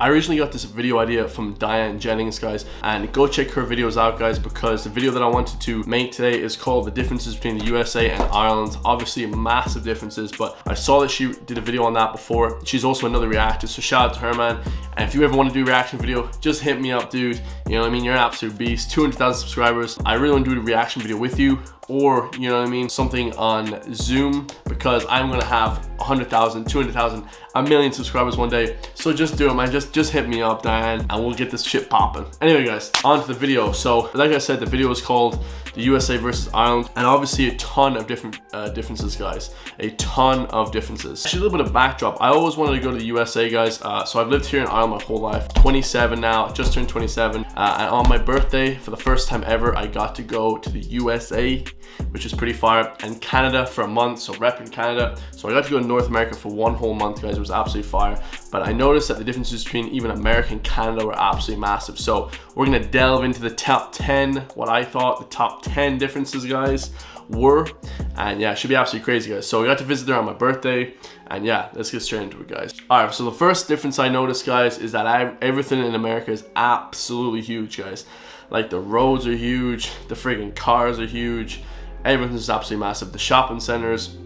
I originally got this video idea from Diane Jennings, guys, and go check her videos out, guys, because the video that I wanted to make today is called The Differences Between the USA and Ireland. Obviously massive differences, but I saw that she did a video on that before. She's also another reactor, so shout out to her, man. And if you ever want to do a reaction video, just hit me up, dude. You know what I mean? You're an absolute beast. 200,000 subscribers. I really want to do a reaction video with you, or you know what I mean, something on Zoom, because I'm gonna have 100,000, 200,000, a million subscribers one day. So just do it, man. Just hit me up, Diane, and we'll get this shit popping. Anyway, guys, on to the video. So like I said, the video is called the USA versus Ireland, and obviously a ton of different differences, guys. A ton of differences. Actually, a little bit of backdrop. I always wanted to go to the USA, guys. So I've lived here in Ireland my whole life. 27 now, just turned 27. And on my birthday, for the first time ever, I got to go to the USA, which is pretty far, and Canada for a month, so repping Canada. So I got to go to North America for 1 whole month, guys. It was absolutely fire. But I noticed that the differences between even America and Canada were absolutely massive. So we're gonna delve into the top 10, what I thought the top 10 differences, guys, were. And yeah, it should be absolutely crazy, guys. So we got to visit there on my birthday, and yeah, let's get straight into it, guys. All right, so the first difference I noticed, guys, is that everything in America is absolutely huge, guys. Like the roads are huge, the friggin' cars are huge, everything's absolutely massive. The shopping centers,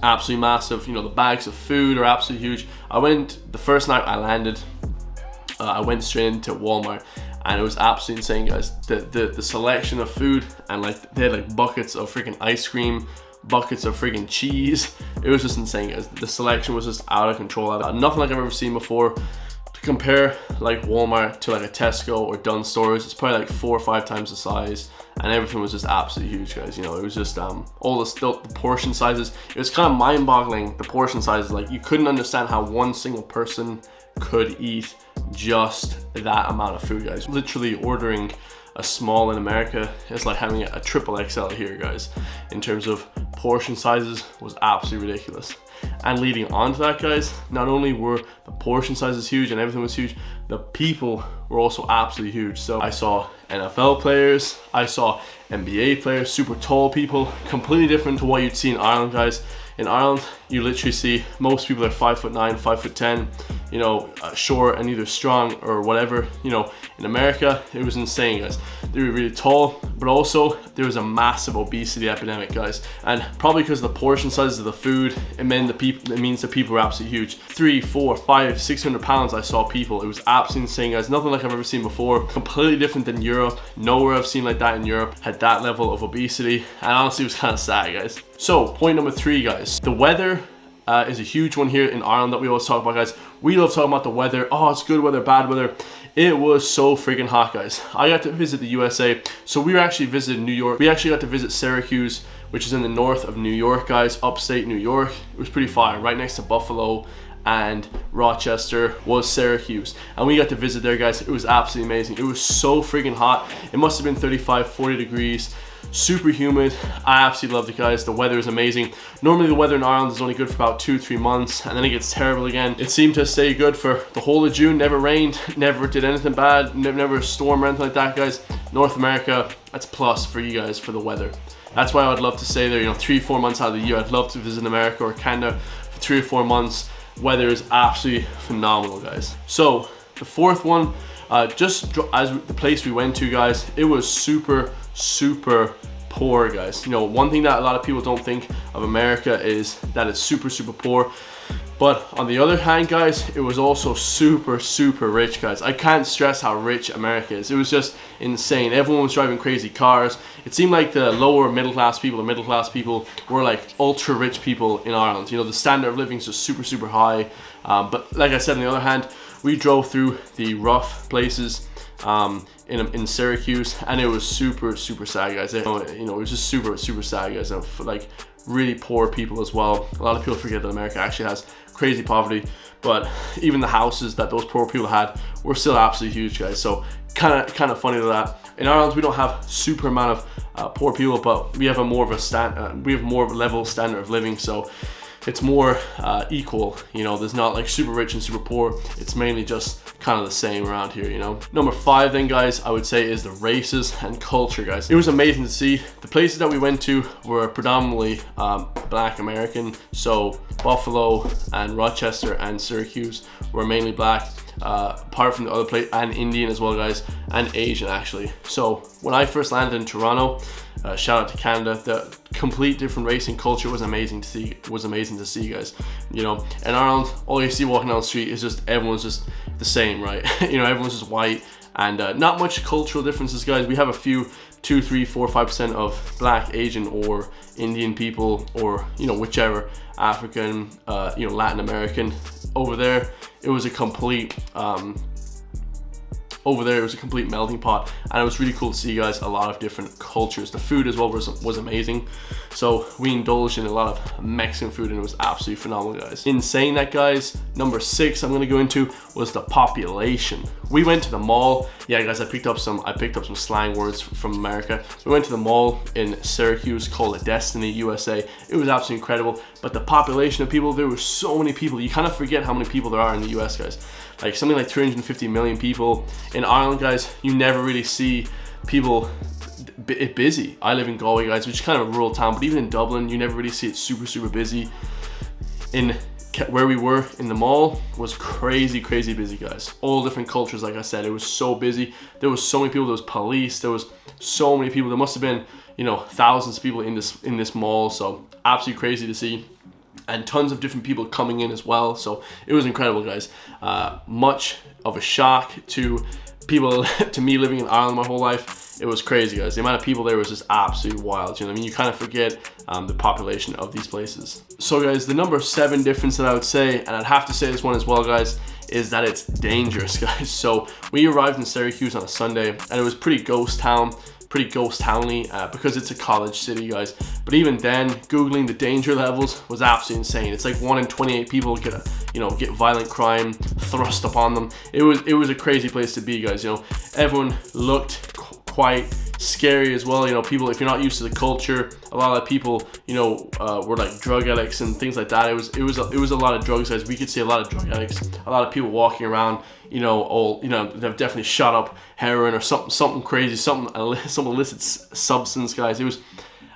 absolutely massive. You know, the bags of food are absolutely huge. I went, the first night I landed, I went straight into Walmart, and it was absolutely insane, guys. The selection of food, and like they had like buckets of freaking ice cream, buckets of freaking cheese. It was just insane, guys. The selection was just out of control. Nothing like I've ever seen before. To compare like Walmart to like a Tesco or Dunn Stores, it's probably like 4 or 5 times the size, and everything was just absolutely huge, guys. You know, it was just all the portion sizes. It was kind of mind-boggling, the portion sizes. Like you couldn't understand how one single person could eat just that amount of food, guys. Literally ordering a small in America is like having a triple XL here, guys. In terms of portion sizes, was absolutely ridiculous. And leading on to that, guys, not only were the portion sizes huge and everything was huge, the people were also absolutely huge. So I saw NFL players, I saw NBA players, super tall people, completely different to what you'd see in Ireland, guys. In Ireland, you literally see most people are 5'9", 5'10", you know, short and either strong or whatever. You know, in America, it was insane, guys. They were really tall, but also there was a massive obesity epidemic, guys. And probably because of the portion sizes of the food, it means the people were absolutely huge. 300, 400, 500, 600 pounds. I saw people. It was absolutely insane, guys. Nothing like I've ever seen before. Completely different than Europe. Nowhere I've seen like that in Europe had that level of obesity. And honestly, it was kind of sad, guys. So point number 3, guys. The weather is a huge one here in Ireland that we always talk about, guys. We love talking about the weather. Oh, it's good weather, bad weather. It was so freaking hot, guys. I got to visit the USA. So we were actually visiting New York. We actually got to visit Syracuse, which is in the north of New York, guys, upstate New York. It was pretty fire, right next to Buffalo, and Rochester was Syracuse. And we got to visit there, guys. It was absolutely amazing. It was so freaking hot. It must have been 35, 40 degrees. Super humid. I absolutely loved it, guys. The weather is amazing. Normally the weather in Ireland is only good for about 2-3 months, and then it gets terrible again. It seemed to stay good for the whole of June. Never rained, never did anything bad, never a storm or anything like that, guys. North America, that's plus for you guys for the weather. That's why I would love to stay there, you know, 3-4 months out of the year. I'd love to visit America or Canada for 3 or 4 months. Weather is absolutely phenomenal, guys. So the fourth one, just as the place we went to, guys, it was super poor, guys. You know, one thing that a lot of people don't think of America is that it's super poor, but on the other hand, guys, it was also super rich, guys. I can't stress how rich America is. It was just insane. Everyone was driving crazy cars. It seemed like the lower middle class people, the middle class people, were like ultra rich people in Ireland. You know, the standard of living is just super high. But like I said, on the other hand, we drove through the rough places in Syracuse, and it was super sad, guys. You know, it was just super sad, guys. And like really poor people as well. A lot of people forget that America actually has crazy poverty, but even the houses that those poor people had were still absolutely huge, guys. So kind of funny to that. In Ireland, we don't have super amount of poor people, but we have more of a level standard of living. So it's more equal, you know. There's not like super rich and super poor. It's mainly just kind of the same around here, you know. Number 5 then, guys, I would say is the races and culture, guys. It was amazing to see. The places that we went to were predominantly Black American. So Buffalo and Rochester and Syracuse were mainly black. apart from the other place, and Indian as well, guys, and Asian actually. So when I first landed in Toronto, shout out to Canada, the complete different racing culture was amazing to see, guys. You know, in Ireland, all you see walking down the street is just everyone's just the same, right? You know, everyone's just white, and not much cultural differences, guys. We have a few 2, 3, 4, 5% of Black, Asian, or Indian people, or, you know, whichever, African, you know, Latin American. Over there, it was a complete melting pot, and it was really cool to see, guys, a lot of different cultures. The food as well was amazing. So we indulged in a lot of Mexican food, and it was absolutely phenomenal, guys. In saying that, guys, number 6 I'm gonna go into was the population. We went to the mall. Yeah, guys, I picked up some slang words from America. We went to the mall in Syracuse called Destiny, USA. It was absolutely incredible. But the population of people, there were so many people. You kind of forget how many people there are in the US, guys. Like something like 350 million people. In Ireland, guys, you never really see people busy. I live in Galway, guys, which is kind of a rural town, but even in Dublin, you never really see it super busy. In where we were in the mall was crazy busy, guys. All different cultures, like I said, it was so busy. There was so many people. There was police. There was so many people. There must have been, you know, thousands of people in this mall. So absolutely crazy to see, and tons of different people coming in as well. So it was incredible, guys. Much of a shock to people, to me living in Ireland my whole life. It was crazy, guys. The amount of people there was just absolutely wild. You know what I mean? You kind of forget the population of these places. So, guys, the number 7 difference that I would say, and I'd have to say this one as well, guys, is that it's dangerous, guys. So we arrived in Syracuse on a Sunday, and it was pretty ghost towny because it's a college city, guys. But even then, googling the danger levels was absolutely insane. It's like 1 in 28 people get violent crime thrust upon them. It was a crazy place to be, guys. You know, everyone looked quite scary as well. You know, people, if you're not used to the culture, a lot of people, you know, were like drug addicts and things like that. It was a lot of drugs, guys. We could see a lot of drug addicts, a lot of people walking around, you know, all, you know, they've definitely shot up heroin or something crazy, some illicit substance, guys. It was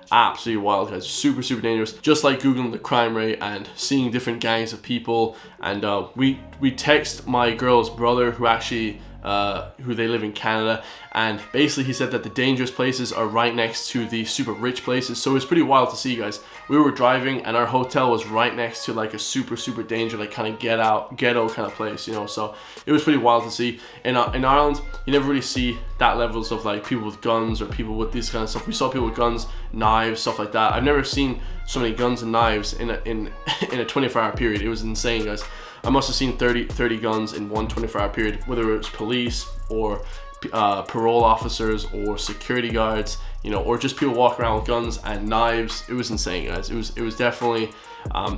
absolutely wild, guys. Super dangerous. Just like googling the crime rate and seeing different gangs of people. And we text my girl's brother, who actually who they live in Canada, and basically he said that the dangerous places are right next to the super rich places. So it was pretty wild to see, guys. We were driving and our hotel was right next to like a super danger, like kind of ghetto kind of place, you know. So it was pretty wild to see. In Ireland, you never really see that levels of like people with guns or people with this kind of stuff. We saw people with guns, knives, stuff like that. I've never seen so many guns and knives in a 24-hour period. It was insane, guys. I must have seen 30 guns in one 24-hour period, whether it was police or parole officers or security guards, you know, or just people walking around with guns and knives. It was insane, guys. It was definitely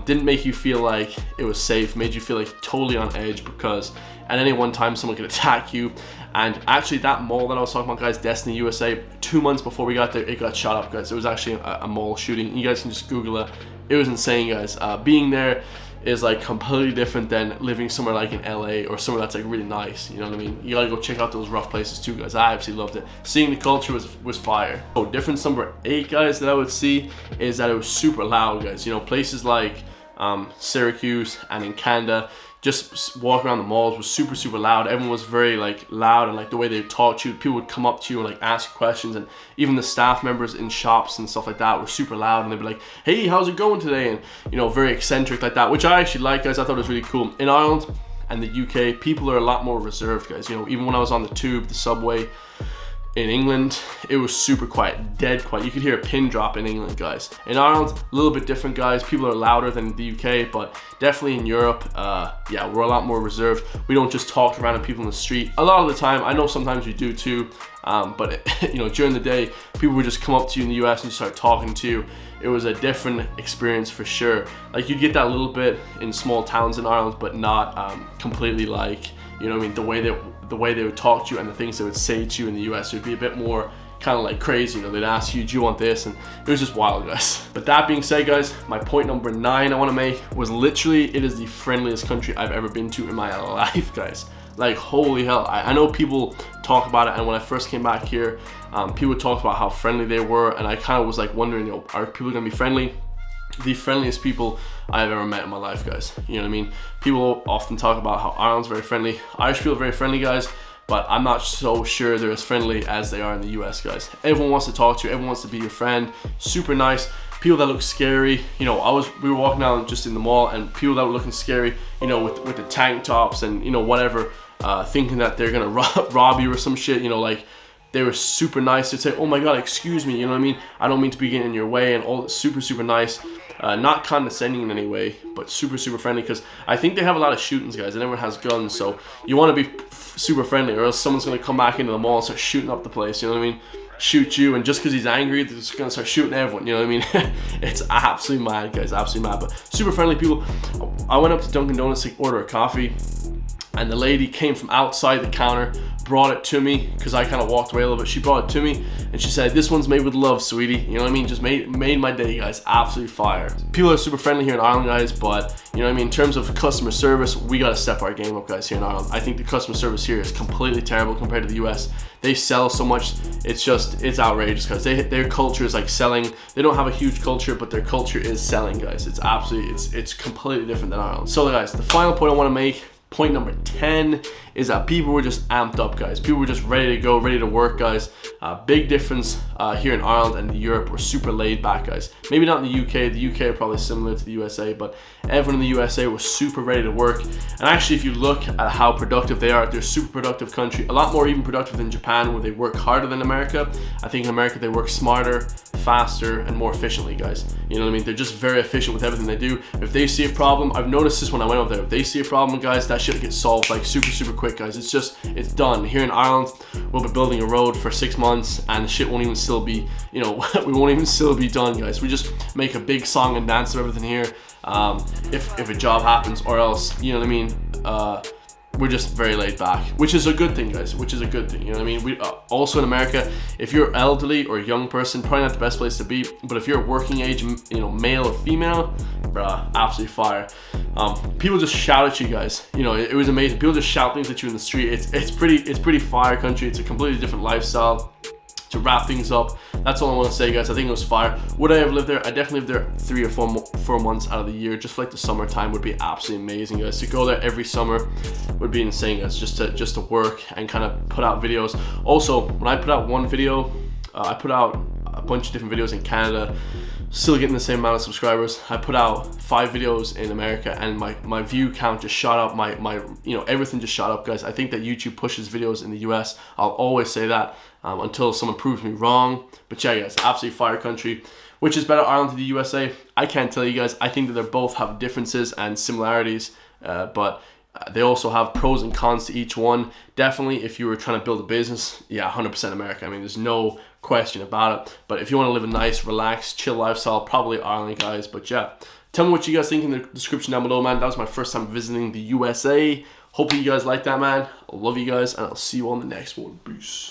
didn't make you feel like it was safe. Made you feel like totally on edge, because at any one time someone could attack you. And actually, that mall that I was talking about, guys, Destiny, USA, 2 months before we got there, it got shot up, guys. It was actually a mall shooting. You guys can just Google it. It was insane, guys. Being there is like completely different than living somewhere like in LA or somewhere that's like really nice, you know what I mean? You gotta go check out those rough places too, guys. I absolutely loved it. Seeing the culture was fire. So difference number 8, guys, that I would see is that it was super loud, guys. You know, places like Syracuse and in Canada, just walking around the malls was super loud. Everyone was very like loud, and like the way they talked to you, people would come up to you and like ask questions, and even the staff members in shops and stuff like that were super loud, and they'd be like, hey, how's it going today? And you know, very eccentric like that, which I actually like, guys. I thought it was really cool. In Ireland and the UK, people are a lot more reserved, guys. You know, even when I was on the tube, the subway, in England, it was super quiet, dead quiet. You could hear a pin drop in England, guys. In Ireland, a little bit different, guys. People are louder than the UK, but definitely in Europe, yeah, we're a lot more reserved. We don't just talk to random people in the street. A lot of the time, I know sometimes we do too, but you know, during the day, people would just come up to you in the US and start talking to you. It was a different experience for sure. Like, you'd get that a little bit in small towns in Ireland, but not completely like, you know what I mean, the way they would talk to you and the things they would say to you in the US would be a bit more kind of like crazy. You know, they'd ask you, do you want this? And it was just wild, guys. But that being said, guys, my point number 9 I want to make was literally, it is the friendliest country I've ever been to in my life, guys. Like, holy hell. I know people talk about it, and when I first came back here, people talked about how friendly they were, and I kind of was like wondering, you know, are people gonna be friendly? the friendliest people I've ever met in my life, guys. You know what I mean? People often talk about how Ireland's very friendly. Irish people are very friendly, guys, but I'm not so sure they're as friendly as they are in the US, guys. Everyone wants to talk to you, everyone wants to be your friend, super nice. People that look scary, you know, we were walking down just in the mall, and people that were looking scary, you know, with the tank tops and, you know, whatever, thinking that they're gonna rob you or some shit, you know, like, they were super nice. They'd say, oh my God, excuse me, you know what I mean? I don't mean to be getting in your way, and all super, super nice. Not condescending in any way, but super, super friendly, because I think they have a lot of shootings, guys, and everyone has guns, so you want to be super friendly, or else someone's going to come back into the mall and start shooting up the place, you know what I mean? Shoot you, and just because he's angry, they're just going to start shooting everyone, you know what I mean? It's absolutely mad, guys, absolutely mad, but super friendly people. I went up to Dunkin' Donuts to order a coffee, and the lady came from outside the counter, brought it to me, because I kind of walked away a little bit. She brought it to me, and she said, this one's made with love, sweetie. You know what I mean? Just made my day, guys. Absolutely fire. People are super friendly here in Ireland, guys, but you know what I mean? In terms of customer service, we got to step our game up, guys, here in Ireland. I think the customer service here is completely terrible compared to the US. They sell so much, it's outrageous, guys. Their culture is like selling. They don't have a huge culture, but their culture is selling, guys. It's absolutely, it's completely different than Ireland. So guys, the final point I want to make, point number 10, is that people were just amped up, guys. People were just ready to go, ready to work, guys. Big difference here in Ireland and Europe. We're super laid back, guys. Maybe not in the UK. The UK are probably similar to the USA, but everyone in the USA was super ready to work. And actually, if you look at how productive they are, they're a super productive country. A lot more even productive than Japan, where they work harder than America. I think in America, they work smarter, faster, and more efficiently, guys. You know what I mean? They're just very efficient with everything they do. If they see a problem, I've noticed this when I went over there. If they see a problem, guys, that shit gets solved like super, super quick, guys. It's done. Here in Ireland, we'll be building a road for 6 months, and the shit won't even still be, you know, we won't even still be done, guys. We just make a big song and dance of everything here. If a job happens, or else, you know what I mean? We're just very laid back, which is a good thing, guys, which is a good thing, you know what I mean? We also in America, if you're elderly or a young person, probably not the best place to be, but if you're working age, you know, male or female, bruh, absolutely fire. People just shout at you, guys. You know, it was amazing. People just shout things at you in the street. It's pretty fire country. It's a completely different lifestyle. To wrap things up, that's all I want to say, guys. I think it was fire. Would I have lived there? I definitely lived there 3 or 4 months out of the year, just for like the summertime would be absolutely amazing, guys. To go there every summer would be insane, guys. Just to work and kind of put out videos. Also, when I put out one video, I put out a bunch of different videos in Canada, still getting the same amount of subscribers. I put out 5 videos in America, and my view count just shot up. My you know, everything just shot up, guys. I think that YouTube pushes videos in the US. I'll always say that until someone proves me wrong. But yeah, guys, absolutely fire country. Which is better, Ireland to the USA? I can't tell you, guys. I think that they both have differences and similarities, but they also have pros and cons to each one. Definitely, if you were trying to build a business, yeah, 100% America. I mean, there's no question about it. But if you want to live a nice, relaxed, chill lifestyle, probably Ireland, guys. But yeah, tell me what you guys think in the description down below, man. That was my first time visiting the USA. Hopefully you guys like that, man. I love you guys, and I'll see you on the next one. Peace.